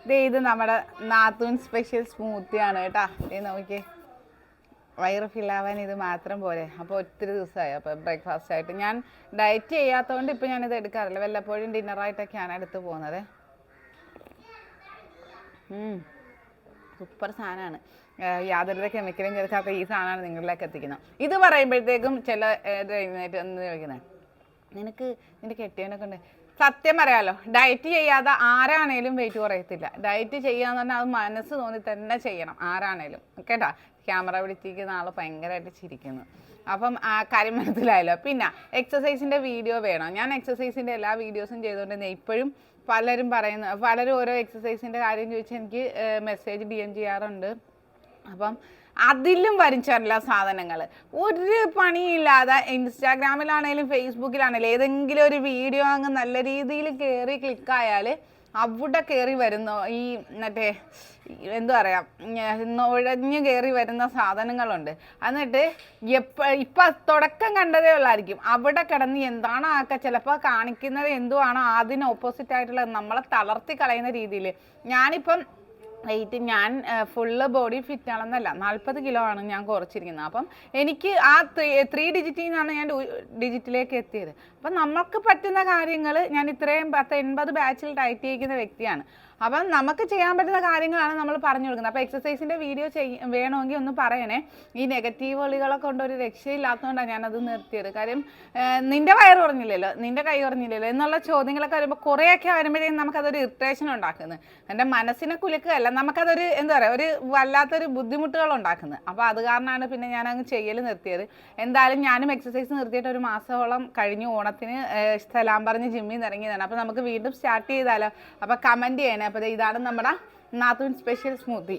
ഇത് നമ്മുടെ നാത്തൂൻ സ്പെഷ്യൽ സ്മൂത്തിയാണ് കേട്ടോ. ഇത് നോക്കിയേ, വയറ് ഫില്ലാവാൻ ഇത് മാത്രം പോരെ. അപ്പോൾ ഒത്തിരി ദിവസമായി. അപ്പോൾ ബ്രേക്ക്ഫാസ്റ്റ് ആയിട്ട് ഞാൻ ഡയറ്റ് ചെയ്യാത്തതുകൊണ്ട് ഇപ്പോൾ ഞാനിത് എടുക്കാറില്ല. വല്ലപ്പോഴും ഡിന്നറായിട്ടൊക്കെയാണ് എടുത്ത് പോകുന്നത്. സൂപ്പർ സാധനമാണ്. യാതൊരു കെമിക്കലും ചേർക്കാത്ത ഈ സാധനമാണ് നിങ്ങളിലേക്ക് എത്തിക്കുന്നത്. ഇത് പറയുമ്പോഴത്തേക്കും ചില എഴുന്നേറ്റ് എന്ന് ചോദിക്കുന്നത്, നിന്റെ കെട്ടിയവനൊക്കെ ഉണ്ട്. സത്യം പറയാമല്ലോ, ഡയറ്റ് ചെയ്യാതെ ആരാണേലും വെയിറ്റ് കുറയത്തില്ല. ഡയറ്റ് ചെയ്യാന്ന് പറഞ്ഞാൽ അത് മനസ്സ് തോന്നി തന്നെ ചെയ്യണം, ആരാണേലും കേട്ടാ. ക്യാമറ പിടിച്ചിരിക്കുന്ന ആൾ ഭയങ്കരമായിട്ട് ചിരിക്കുന്നു. അപ്പം കാര്യം മനസ്സിലായല്ലോ. പിന്നെ എക്സസൈസിൻ്റെ വീഡിയോ വേണം. ഞാൻ എക്സസൈസിൻ്റെ എല്ലാ വീഡിയോസും ചെയ്തുകൊണ്ടിരുന്നത്. ഇപ്പോഴും പലരും ഓരോ എക്സസൈസിൻ്റെ കാര്യം ചോദിച്ച് എനിക്ക് മെസ്സേജ് DM ചെയ്യാറുണ്ട്. അപ്പം അതിലും വരച്ചല്ല സാധനങ്ങൾ. ഒരു പണിയില്ലാതെ ഇൻസ്റ്റാഗ്രാമിലാണേലും ഫേസ്ബുക്കിലാണേലും ഏതെങ്കിലും ഒരു വീഡിയോ അങ്ങ് നല്ല രീതിയിൽ കയറി ക്ലിക്കായാൽ അവിടെ കയറി വരുന്ന ഈ മറ്റേ എന്താ പറയുക, നുഴഞ്ഞു കയറി വരുന്ന സാധനങ്ങളുണ്ട്. എന്നിട്ട് ഇപ്പം തുടക്കം കണ്ടതേ ഉള്ളായിരിക്കും. അവിടെ കിടന്ന് എന്താണ് ചിലപ്പോൾ കാണിക്കുന്നത് എന്തുവാണോ അതിന് ഓപ്പോസിറ്റ് ആയിട്ടുള്ള നമ്മളെ തളർത്തി കളയുന്ന രീതിയിൽ. ഞാനിപ്പം വെയിറ്റ് ഞാൻ ഫുള്ള് ബോഡി ഫിറ്റ് ആണെന്നല്ല, 40 കിലോ ആണ് ഞാൻ കുറച്ചിരിക്കുന്നത്. അപ്പം എനിക്ക് ആ 3 ഡിജിറ്റിൽ നിന്നാണ് ഞാൻ 2 ഡിജിറ്റിലേക്ക് എത്തിയത്. അപ്പം നമുക്ക് പറ്റുന്ന കാര്യങ്ങൾ, ഞാൻ ഇത്രയും 10-80 ബാച്ചിൽ ഡയറ്റ് ചെയ്യിക്കുന്ന വ്യക്തിയാണ്. അപ്പം നമുക്ക് ചെയ്യാൻ പറ്റുന്ന കാര്യങ്ങളാണ് നമ്മൾ പറഞ്ഞു കൊടുക്കുന്നത്. അപ്പോൾ എക്സസൈസിൻ്റെ വീഡിയോ വേണമെങ്കിൽ ഒന്ന് പറയണേ. ഈ നെഗറ്റീവ് ഒളികളെ കൊണ്ടൊരു രക്ഷയില്ലാത്തതുകൊണ്ടാണ് ഞാനത് നിർത്തിയത്. കാര്യം നിൻ്റെ വയറ് കുറഞ്ഞില്ലല്ലോ, നിൻ്റെ കൈ കുറഞ്ഞില്ലല്ലോ എന്നുള്ള ചോദ്യങ്ങളൊക്കെ വരുമ്പോൾ കുറേയൊക്കെ വരുമ്പോഴേക്കും നമുക്കതൊരു ഇറിറ്റേഷൻ ഉണ്ടാക്കുന്നത്. എൻ്റെ മനസ്സിനെ കുലുക്കുകയല്ല, നമുക്കതൊരു എന്താ പറയുക, ഒരു വല്ലാത്തൊരു ബുദ്ധിമുട്ടുകൾ ഉണ്ടാക്കുന്നത്. അപ്പോൾ അത് കാരണമാണ് പിന്നെ ഞാൻ അങ്ങ് ചെയ്യൽ നിർത്തിയത്. എന്തായാലും ഞാനും എക്സസൈസ് നിർത്തിയിട്ട് ഒരു മാസത്തോളം കഴിഞ്ഞു. ഓണത്തിന് സ്ഥലം പറഞ്ഞ് ജിമ്മിൽ നിന്ന് ഇറങ്ങിയതാണ്. അപ്പോൾ നമുക്ക് വീണ്ടും സ്റ്റാർട്ട് ചെയ്താലോ? അപ്പോൾ കമൻറ്റ് ചെയ്യണേ. അപ്പോൾ ഇതാണ് നമ്മുടെ നാത്തൂൻ സ്പെഷ്യൽ സ്മൂത്തി.